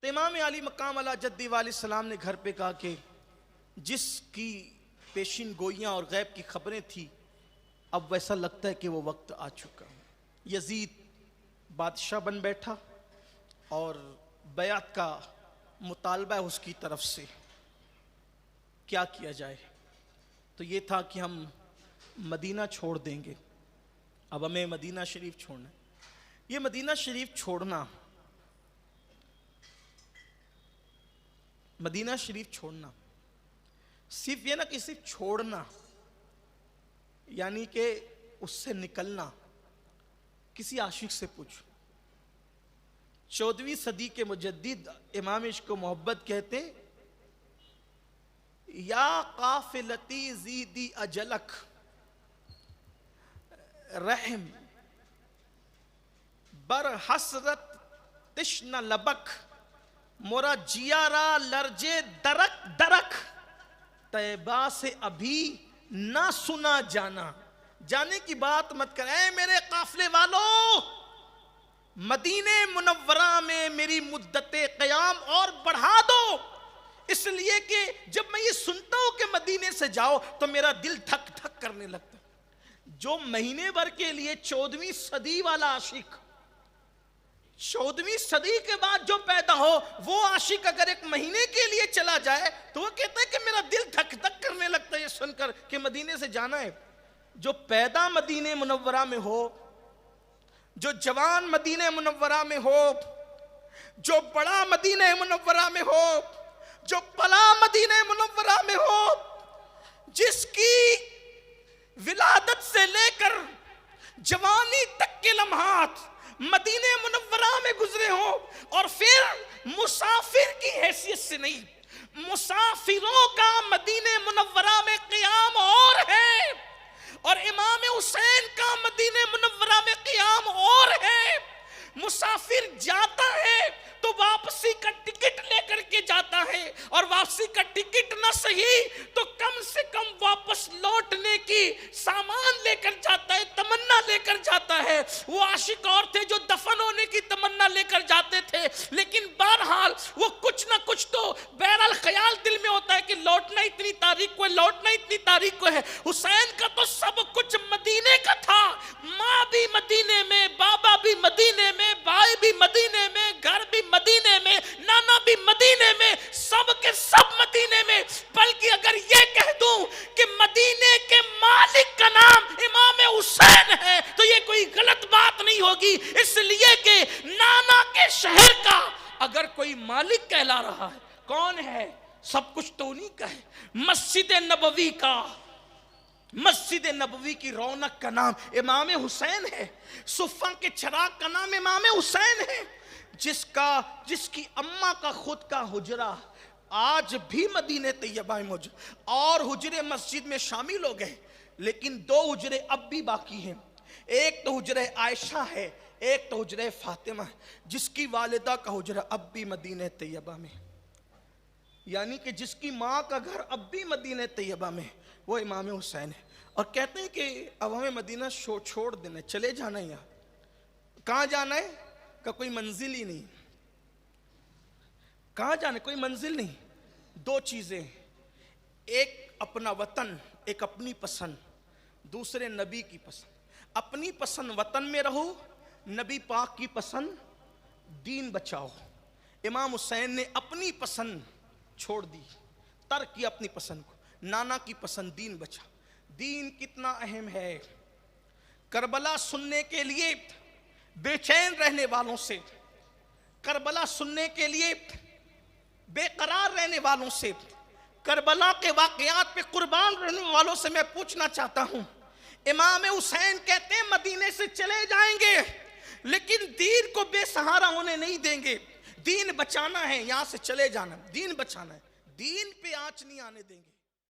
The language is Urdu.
تو امام علی مقام علی جدی علیہ السلام نے گھر پہ کہا کہ جس کی پیشین گوئیاں اور غیب کی خبریں تھی اب ویسا لگتا ہے کہ وہ وقت آ چکا. یزید بادشاہ بن بیٹھا اور بیعت کا مطالبہ ہے اس کی طرف سے. کیا کیا جائے؟ تو یہ تھا کہ ہم مدینہ چھوڑ دیں گے. اب ہمیں مدینہ شریف چھوڑنا ہے. یہ مدینہ شریف چھوڑنا صرف یہ نہ کہ صرف چھوڑنا یعنی کہ اس سے نکلنا. کسی عاشق سے پوچھ. 14ویں صدی کے مجدد امام عشق و محبت کہتے ہیں یا قافلتی زیدی اجلک رحم بر حسرت تشن لبک مورا جیارا لرجے درک درک طیبہ سے ابھی نہ سنا جانا. جانے کی بات مت کر. اے میرے قافلے والوں، مدینہ منورہ میں میری مدت قیام اور بڑھا دو، اس لیے کہ جب میں یہ سنتا ہوں کہ مدینے سے جاؤ تو میرا دل دھک دھک کرنے لگتا. جو مہینے بھر کے لیے 14ویں صدی والا عاشق، 14ویں صدی کے بعد جو پیدا ہو وہ عاشق اگر ایک مہینے کے لیے چلا جائے تو وہ کہتا ہے کہ میرا دل دھک دھک کرنے لگتا ہے یہ سن کر کہ مدینے سے جانا ہے. جو پیدا مدینہ منورہ میں ہو، جو جوان مدینہ منورہ میں ہو، جو بڑا مدینہ منورہ میں ہو، جو پلا مدینہ منورہ میں ہو، جس کی ولادت سے لے کر جوانی تک کے لمحات مدینہ منورہ میں گزرے ہوں اور پھر مسافر کی حیثیت سے نہیں، مسافروں کا مدینہ منورہ میں قیام اور ہے اور امام حسین کا مدینہ منورہ میں قیام اور ہے. مسافر جاتا ہے تو واپسی کا ٹکٹ لے کر کے جاتا ہے اور واپسی کا ٹکٹ نہ صحیح تو کم سے کم واپس لوٹنے کی سامان لے کر جاتا ہے، تمنا لے کر جاتا ہے. وہ عاشق اور تھے جو دفن ہونے کی تمنا لے کر جاتے تھے، لیکن بہرحال وہ کچھ نہ کچھ تو بہرحال خیال دل میں ہوتا ہے کہ لوٹنا اتنی تاریخ کو ہے، لوٹنا اتنی تاریخ کو ہے. حسین کا تو سب کچھ مدینے کا تھا. ماں بھی مدینے میں، بابا بھی مدینے میں، بھائی بھی مدینے میں، گھر بھی مدینے میں، نانا بھی مدینے میں، سب کے سب مدینے میں. بلکہ اگر یہ کہہ دوں کہ مدینے کے مالک کا نام امام حسین ہے تو یہ کوئی غلط بات نہیں ہوگی، اس لیے کہ نانا کے شہر کا اگر کوئی مالک کہلا رہا ہے کون ہے؟ سب کچھ تو انہی کا ہے. مسجد نبوی کا، مسجد نبوی کی رونق کا نام امام حسین ہے. صفہ کے چراغ کا نام امام حسین ہے. جس کی اماں کا خود کا حجرہ آج بھی مدینہ طیبہ میں موجود اور حجرے مسجد میں شامل ہو گئے، لیکن 2 حجرے اب بھی باقی ہیں. ایک تو حجرہ عائشہ ہے، ایک تو حجرہ فاطمہ ہے، جس کی والدہ کا حجرہ اب بھی مدینہ طیبہ میں، یعنی کہ جس کی ماں کا گھر اب بھی مدینہ طیبہ میں، وہ امام حسین ہے. اور کہتے ہیں کہ اب ہمیں مدینہ چھوڑ دینا ہے، چلے جانا ہے. یہاں کہاں جانا ہے؟ کہ کوئی منزل ہی نہیں. کہاں جانا ہے؟ کوئی منزل نہیں. 2 چیزیں، ایک اپنا وطن، ایک اپنی پسند، دوسرے نبی کی پسند. اپنی پسند وطن میں رہو، نبی پاک کی پسند دین بچاؤ. امام حسین نے اپنی پسند چھوڑ دی، ترک کی اپنی پسند کو. نانا کی پسند دین بچا. دین کتنا اہم ہے. کربلا سننے کے لیے بے چین رہنے والوں سے، کربلا سننے کے لیے بے قرار رہنے والوں سے، کربلا کے واقعات پہ قربان رہنے والوں سے میں پوچھنا چاہتا ہوں. امام حسین کہتے ہیں مدینے سے چلے جائیں گے لیکن دین کو بے سہارا ہونے نہیں دیں گے. دین بچانا ہے، یہاں سے چلے جانا، دین بچانا ہے، دین پہ آنچ نہیں آنے دیں گے.